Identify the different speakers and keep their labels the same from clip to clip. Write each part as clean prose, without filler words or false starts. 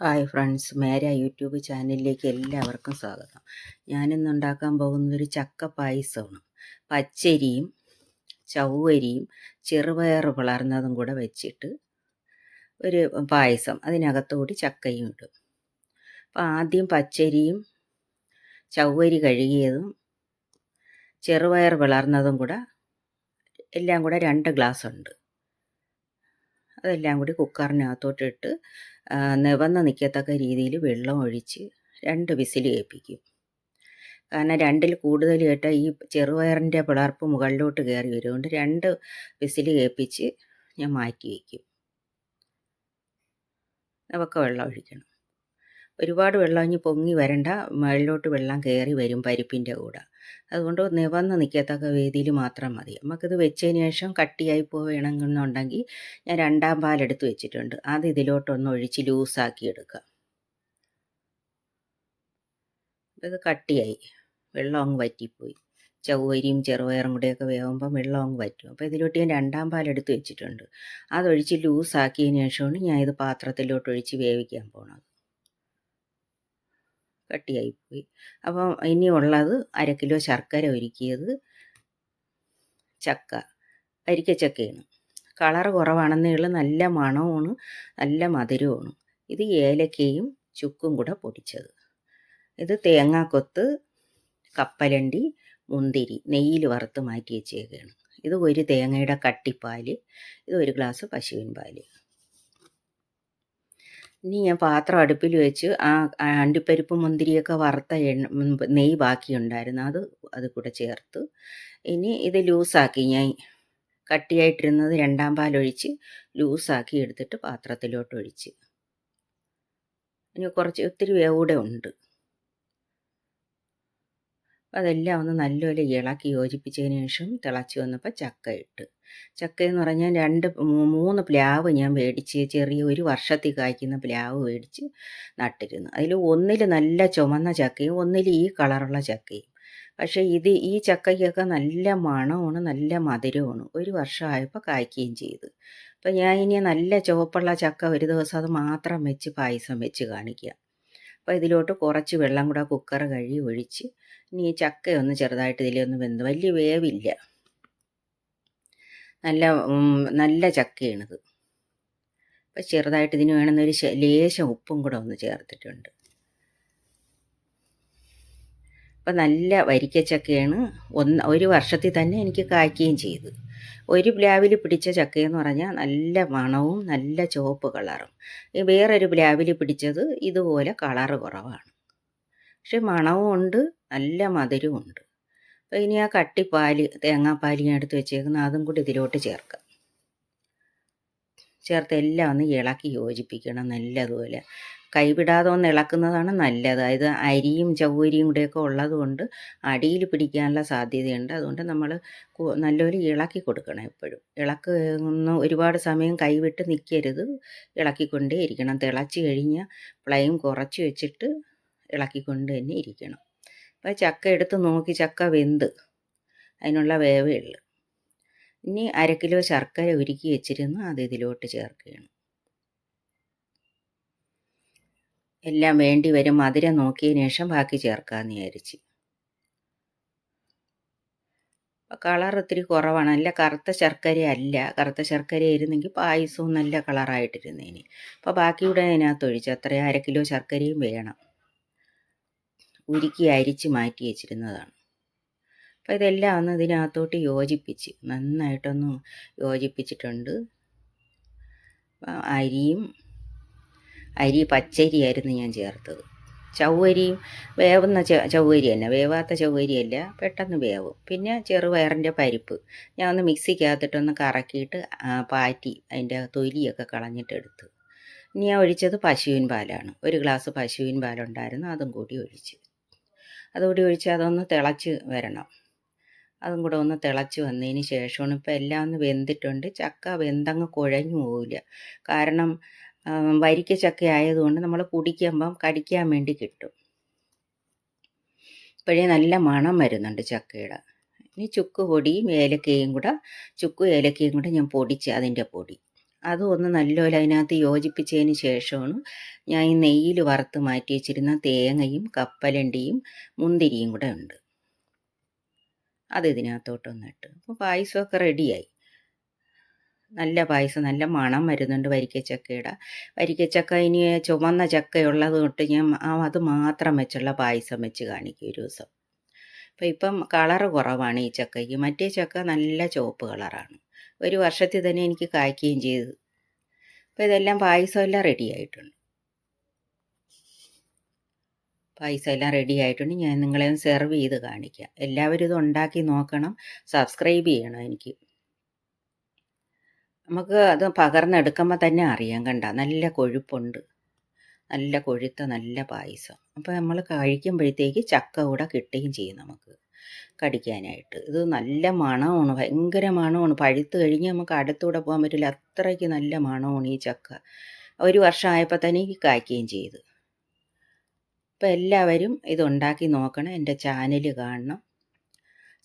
Speaker 1: Hi friends, മേര YouTube ചാനലിലേക്ക് എല്ലാവർക്കും സ്വാഗതം. ഞാനിന്ന് ഉണ്ടാക്കാൻ പോകുന്നതൊരു ചക്ക പായസമാണ്. പച്ചരിയും ചവ്വരിയും ചെറുപയർ പിളർന്നതും കൂടെ വെച്ചിട്ട് ഒരു പായസം. അതിനകത്തുകൂടി ചക്കയും ഇടും. അപ്പോൾ ആദ്യം പച്ചരിയും ചവ്വരി കഴുകിയതും ചെറുപയർ പിളർന്നതും കൂടെ എല്ലാം കൂടെ 2 ഗ്ലാസ് ഉണ്ട്. അതെല്ലാം കൂടി കുക്കറിനകത്തോട്ടിട്ട് നിവന്ന് നിൽക്കത്തക്ക രീതിയിൽ വെള്ളം ഒഴിച്ച് 2 വിസിൽ കേൾപ്പിക്കും. കാരണം 2-ൽ കൂടുതൽ കേട്ടാൽ ഈ ചെറുപയറിൻ്റെ പിളർപ്പ് മുകളിലോട്ട് കയറി വരുകൊണ്ട് 2 വിസിൽ കേൾപ്പിച്ച് ഞാൻ മാറ്റി വയ്ക്കും. നമുക്ക് വെള്ളം ഒഴിക്കണം. ഒരുപാട് വെള്ളം ഇനി പൊങ്ങി വരണ്ട, മുകളിലോട്ട് വെള്ളം കയറി വരും പരിപ്പിൻ്റെ കൂടെ. അതുകൊണ്ട് നിവന്ന് നിൽക്കത്തക്ക വേദിയിൽ മാത്രം മതി. നമുക്കിത് വെച്ചതിന് ശേഷം കട്ടിയായി പോവുകയാണെന്നുണ്ടെങ്കിൽ ഞാൻ 2-ാം പാലെടുത്ത് വെച്ചിട്ടുണ്ട്. അത് ഇതിലോട്ടൊന്ന് ഒഴിച്ച് ലൂസാക്കി എടുക്കാം. ഇത് കട്ടിയായി, വെള്ളം അങ്ങ് വറ്റിപ്പോയി. ചവ്വരിയും ചെറുപയറും കൂടെയൊക്കെ വേകുമ്പം വെള്ളം അങ്ങ് വറ്റും. അപ്പോൾ ഇതിലോട്ട് ഞാൻ 2-ാം പാലെടുത്ത് വെച്ചിട്ടുണ്ട്. അതൊഴിച്ച് ലൂസാക്കിയതിന് ശേഷമാണ് ഞാൻ ഇത് പാത്രത്തിലോട്ട് ഒഴിച്ച് വേവിക്കാൻ പോണത്. കട്ടിയായിപ്പോയി. അപ്പം ഇനിയുള്ളത് 1/2 കിലോ ശർക്കര ഉരുക്കിയത്, ചക്ക, വരിക്കച്ചക്കയാണ്. കളറ് കുറവാണെന്നേ ഉള്ളൂ, നല്ല മണവുമാണ്, നല്ല മധുരവുമാണ്. ഇത് ഏലക്കയും ചുക്കും കൂടെ പൊടിച്ചത്. ഇത് തേങ്ങാക്കൊത്ത്, കപ്പലണ്ടി, മുന്തിരി നെയ്യിൽ വറുത്ത് മാറ്റി വെച്ചേക്കുകയാണ്. ഇത് 1 തേങ്ങയുടെ കട്ടിപ്പാൽ, ഇത് 1 ഗ്ലാസ് പശുവിൻ പാൽ. ഇനി ഞാൻ പാത്രം അടുപ്പിൽ വെച്ച് അണ്ടിപ്പരിപ്പ് മുന്തിരിയൊക്കെ വറുത്ത നെയ്യ് ബാക്കിയുണ്ടായിരുന്നു, അത് കൂടെ ചേർത്ത് ഇനി ഇത് ലൂസാക്കി ഞാൻ കട്ടിയായിട്ടിരുന്നത് 2-ാം പാലൊഴിച്ച് ലൂസാക്കി എടുത്തിട്ട് പാത്രത്തിലോട്ട് ഒഴിച്ച്. ഇനി ഒത്തിരി വേവൂടെ ഉണ്ട്. അതെല്ലാം ഒന്ന് നല്ലപോലെ ഇളക്കി യോജിപ്പിച്ചതിന് ശേഷം തിളച്ച് വന്നപ്പോൾ ചക്ക ഇട്ട്. ചക്കയെന്ന് പറഞ്ഞാൽ 3 പ്ലാവ് ഞാൻ മേടിച്ച്, ചെറിയ 1 വർഷത്തിൽ കായ്ക്കുന്ന പ്ലാവ് മേടിച്ച് നട്ടിരുന്നു. അതിൽ 1-ൽ നല്ല ചുമന്ന ചക്കയും 1-ൽ ഈ കളറുള്ള ചക്കയും. പക്ഷേ ഈ ചക്കയ്ക്കൊക്കെ നല്ല മണമാണ്, നല്ല മധുരമാണ്. 1 വർഷമായപ്പോൾ കായ്ക്കുകയും ചെയ്തു. അപ്പോൾ ഞാൻ ഇനി നല്ല ചുവപ്പുള്ള ചക്ക ഒരു ദിവസം അത് മാത്രം വെച്ച് പായസം വെച്ച് കാണിക്കാം. അപ്പോൾ ഇതിലോട്ട് കുറച്ച് വെള്ളം കൂടെ കുക്കർ കഴുകി ഒഴിച്ച് ഇനി ഈ ചക്കയൊന്ന് ചെറുതായിട്ട് ഇതിലൊന്ന് വെന്ത്, വലിയ വേവില്ല, നല്ല ചക്കയാണിത്. അപ്പോൾ ചെറുതായിട്ട് ഇതിന് വേണമെന്നൊരു ലേശം ഉപ്പും കൂടെ ഒന്ന് ചേർത്തിട്ടുണ്ട്. അപ്പം നല്ല വരിക്കച്ചക്കയാണ്. 1 വർഷത്തിൽ തന്നെ എനിക്ക് കായ്ക്കുകയും ചെയ്തു. 1 പ്ലാവിൽ പിടിച്ച ചക്കയെന്ന് പറഞ്ഞാൽ നല്ല മണവും നല്ല ചുവപ്പ് കളറും. വേറൊരു പ്ലാവിൽ പിടിച്ചത് ഇതുപോലെ കളറ് കുറവാണ്, പക്ഷെ മണവും ഉണ്ട്, നല്ല മധുരവും ഉണ്ട്. അപ്പോൾ ഇനി ആ കട്ടിപ്പാൽ, തേങ്ങാപ്പാൽ ഞാൻ എടുത്ത് വെച്ചേക്കുന്ന അതും കൂടി ഇതിലോട്ട് ചേർക്കാം. ചേർത്ത് എല്ലാം ഒന്ന് ഇളക്കി യോജിപ്പിക്കണം നല്ലതുപോലെ. കൈവിടാതെ ഒന്ന് ഇളക്കുന്നതാണ് നല്ലത്. അതായത് അരിയും ചവ്വരിയും കൂടെയൊക്കെ ഉള്ളത് കൊണ്ട് അടിയിൽ പിടിക്കാനുള്ള സാധ്യതയുണ്ട്. അതുകൊണ്ട് നമ്മൾ നല്ലപോലെ ഇളക്കി കൊടുക്കണം എപ്പോഴും. ഒന്ന് ഒരുപാട് സമയം കൈവിട്ട് നിൽക്കരുത്, ഇളക്കിക്കൊണ്ടേ ഇരിക്കണം. തിളച്ച് കഴിഞ്ഞാൽ ഫ്ലെയിം കുറച്ച് വെച്ചിട്ട് ഇളക്കിക്കൊണ്ട് തന്നെ ഇരിക്കണം. അപ്പോൾ ചക്ക എടുത്ത് നോക്കി, ചക്ക വെന്ത്, അതിനുള്ള വേവേ ഉള്ളൂ. ഇനി 1/2 കിലോ ശർക്കര ഉരുക്കി വെച്ചിരുന്നു, അത് ഇതിലോട്ട് ചേർക്കുകയാണ്. എല്ലാം വേണ്ടി വരും, മധുരം നോക്കിയതിന് ശേഷം ബാക്കി ചേർക്കാമെന്ന് വിചാരിച്ച്. കളർ ഒത്തിരി കുറവാണ്, നല്ല കറുത്ത ശർക്കര അല്ല. കറുത്ത ശർക്കര ആയിരുന്നെങ്കിൽ പായസവും നല്ല കളറായിട്ടിരുന്നേന്. അപ്പോൾ ബാക്കിയുടെ അതിനകത്ത് ഒഴിച്ച്, അത്രയും 1/2 കിലോ ശർക്കരയും വേണം. ഉരുക്കി അരിച്ച് മാറ്റി വെച്ചിരുന്നതാണ്. അപ്പോൾ ഇതെല്ലാം ഒന്ന് ഇതിനകത്തോട്ട് യോജിപ്പിച്ച് നന്നായിട്ടൊന്ന് യോജിപ്പിച്ചിട്ടുണ്ട്. അരി പച്ചരിയായിരുന്നു ഞാൻ ചേർത്തത്. ചവ്വരിയും വേവുന്ന ചവ്വരി തന്നെ, വേവാത്ത ചവ്വരിയല്ല, പെട്ടെന്ന് വേവും. പിന്നെ ചെറുപയറിൻ്റെ പരിപ്പ് ഞാൻ ഒന്ന് മിക്സിക്കകത്തിട്ടൊന്ന് കറക്കിയിട്ട് പാറ്റി അതിൻ്റെ തൊലിയൊക്കെ കളഞ്ഞിട്ടെടുത്ത്. ഇനി ഞാൻ ഒഴിച്ചത് പശുവിൻ പാലാണ്. 1 ഗ്ലാസ് പശുവിൻ പാലുണ്ടായിരുന്നു, അതും കൂടി ഒഴിച്ച്. അതുകൂടി ഒഴിച്ച് അതൊന്ന് തിളച്ച് വരണം. അതും കൂടെ ഒന്ന് തിളച്ച് വന്നതിന് ശേഷമാണ്, ഇപ്പോൾ എല്ലാം ഒന്ന് വെന്തിട്ടുണ്ട്. ചക്ക വെന്തങ്ങ് കുഴഞ്ഞു പോവില്ല. കാരണം വരിക്ക ചക്ക ആയതുകൊണ്ട് നമ്മൾ കുടിക്കുമ്പം കടിക്കാൻ വേണ്ടി കിട്ടും. ഇപ്പോഴേ നല്ല മണം വരുന്നുണ്ട് ചക്കയുടെ. ഇനി ചുക്ക് പൊടിയും ഏലക്കയും കൂടെ, ചുക്കും ഏലക്കയും കൂടെ ഞാൻ പൊടിച്ച്, അതിൻ്റെ പൊടി അതും ഒന്ന് നല്ലപോലെ അതിനകത്ത് യോജിപ്പിച്ചതിന് ശേഷമാണ് ഞാൻ ഈ നെയ്യിൽ വറുത്ത് മാറ്റി വെച്ചിരുന്ന തേങ്ങയും കപ്പലണ്ടിയും മുന്തിരിയും കൂടെ ഉണ്ട്, അത് ഇതിനകത്തോട്ടൊന്നിട്ട്. അപ്പോൾ പായസമൊക്കെ റെഡിയായി. നല്ല പായസം, നല്ല മണം വരുന്നുണ്ട് വരിക്കച്ചക്കയുടെ. വരിക്കച്ചക്ക ഇനി ചുമന്ന ചക്കയുള്ളത് തൊട്ട് ഞാൻ അത് മാത്രം വെച്ചുള്ള പായസം വെച്ച് കാണിക്കും ഒരു ദിവസം. അപ്പോൾ ഇപ്പം കളറ് കുറവാണ് ഈ ചക്കയ്ക്ക്. മറ്റേ ചക്ക നല്ല ചുവപ്പ് കളറാണ്. ഒരു വർഷത്തിൽ തന്നെ എനിക്ക് കായ്ക്കുകയും ചെയ്തു. അപ്പോൾ ഇതെല്ലാം പായസമെല്ലാം റെഡി ആയിട്ടുണ്ട്. പായസം എല്ലാം റെഡി ആയിട്ടുണ്ട്. ഞാൻ നിങ്ങളെ ഒന്ന് സെർവ് ചെയ്ത് കാണിക്കാം. എല്ലാവരും ഇത് ഉണ്ടാക്കി നോക്കണം, സബ്സ്ക്രൈബ് ചെയ്യണം എനിക്ക്. നമുക്ക് അത് പകർന്നെടുക്കുമ്പോൾ തന്നെ അറിയാം, കണ്ട നല്ല കൊഴുപ്പുണ്ട്, നല്ല കൊഴുത്ത നല്ല പായസം. അപ്പോൾ നമ്മൾ കഴിക്കുമ്പോഴത്തേക്ക് ചക്ക കൂടെ കിട്ടുകയും ചെയ്യും നമുക്ക് കടിക്കാനായിട്ട്. ഇത് നല്ല മണമാണ്, ഭയങ്കര മണമാണ്. പഴുത്ത് കഴിഞ്ഞ് നമുക്ക് അടുത്തൂടെ പോകാൻ പറ്റില്ല, അത്രയ്ക്ക് നല്ല മണമാണ് ഈ ചക്ക. ഒരു വർഷമായപ്പോൾ തന്നെ എനിക്ക് കായ്ക്കുകയും ചെയ്തു. അപ്പോൾ എല്ലാവരും ഇതുണ്ടാക്കി നോക്കണം, എൻ്റെ ചാനൽ കാണണം,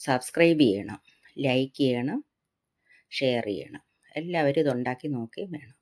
Speaker 1: സബ്സ്ക്രൈബ് ചെയ്യണം, ലൈക്ക് ചെയ്യണം, ഷെയർ ചെയ്യണം. എല്ലാവരും ഇതുണ്ടാക്കി നോക്കുകയും വേണം.